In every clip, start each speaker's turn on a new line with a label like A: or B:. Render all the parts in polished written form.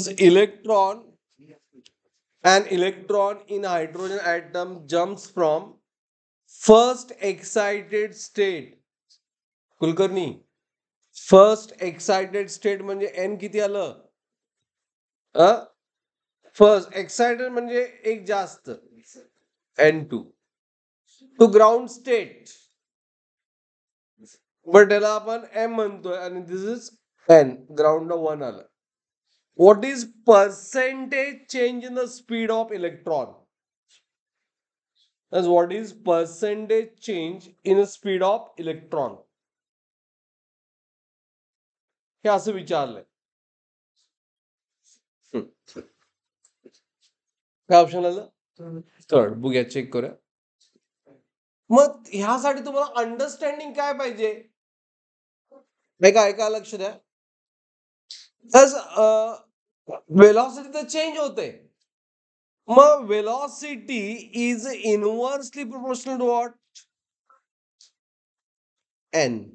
A: an electron in hydrogen atom jumps from first excited state. Kulkarni, first excited state म्हणजे N किती आलं? First excited म्हणजे एक जास्त, N2 to ground state, but त्याला आपण एम म्हणतोय आणि दिस इज एन, ग्राउंड 1 आलं. What is percentage change in the speed of electron? What is percentage change in the speed of electron? हे असं विचारलंय. काय ऑप्शन आलं? थर्ड. बघूया, चेक करूया. मग ह्यासाठी तुम्हाला अंडरस्टँडिंग काय पाहिजे? ऐका, लक्ष द्या. वेलॉसिटी तर चेंज होते, मग velocity is inversely proportional to what? N.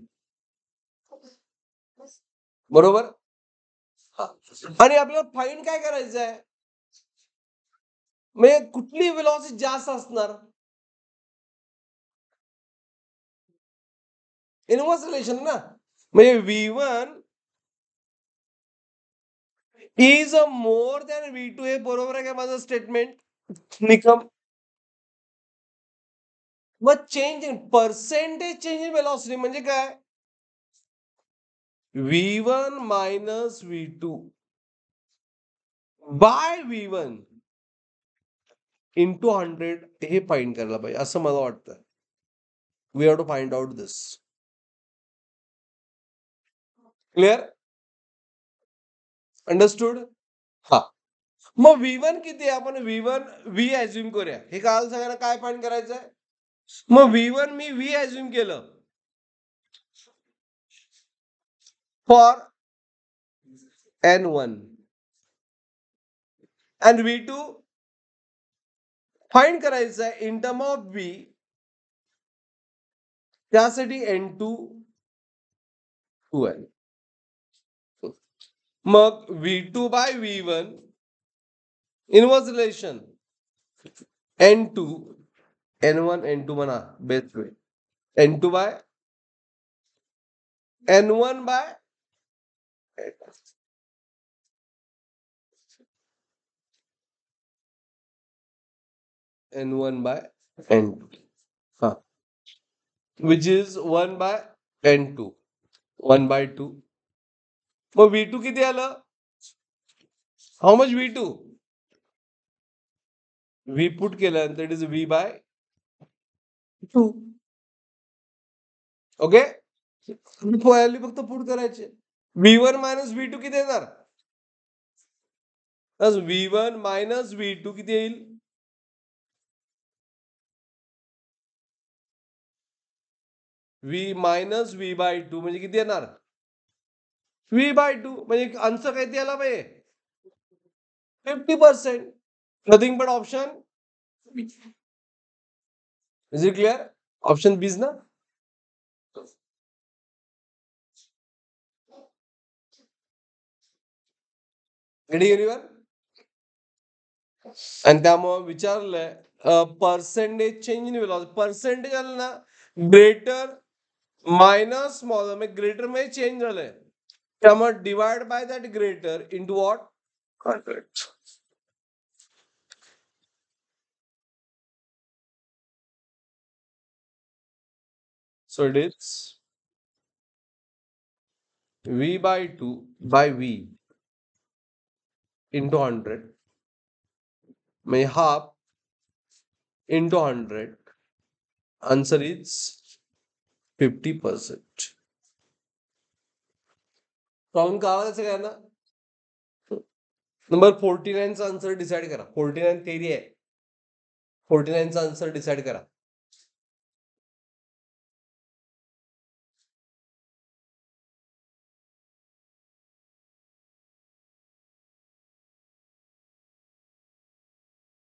A: बरोबर. आणि आपल्याला फाईंड काय करायचं आहे? म्हणजे कुठली वेलॉसिटी जास्त असणार? इनव्हर्स रिलेशन ना. म्हणजे V1 is more than V2, हे बरोबर आहे का माझं स्टेटमेंट? निकम. मग change in percentage change in velocity म्हणजे काय? V1 minus V2 bye V1 into 100 हे फाइंड करायला पाहिजे असं मला वाटतं. We have to find out this. Clear? Understood? हा. मग V1 किती आहे? आपण V ऍज्युम करूया. हे काल सगळ्यांना काय फाइंड करायचं आहे? मग V1 मी V ऍज्युम केलं for N1 and V2 find करायचं आहे इन टर्म ऑफ V, त्यासाठी N2 2N. मग V2 bye V1 inverse relation N2 N1 N2 म्हणा best way, N2 by N1 by N1 by N2, हा, which is 1 by N2, 1 by 2. मग V2 किती आलं? How much V2? V put केल्यानंतर it is V by 2. Okay, value फक्त put करायचे. V1 minus V2 किती येणार? V1 मायनस V2 किती येईल? V मायनस V बाय 2 म्हणजे किती येणार? V by 2. म्हणजे आन्सर काय यायला पाहिजे? 50%. Nothing but option. Is it clear? Option B ना. आणि त्यामुळे विचारलंय percentage change in velocity. Percentage आलं ना, ग्रेटर मायनस स्मॉलर, म्हणजे ग्रेटर मध्ये चेंज झालंय, त्यामुळे divide by that greater into what? 100. So it is V by 2 by V into 100, may half into 100. Answer is 50%. Problem कळाला सगळ्यांना? नंबर 49 चा answer decide करा. 49 थेरी आहे, 49 चा आन्सर डिसाइड करा.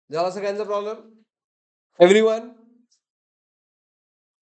A: झाला सगळ्यांचा प्रॉब्लेम? एव्हरीवन?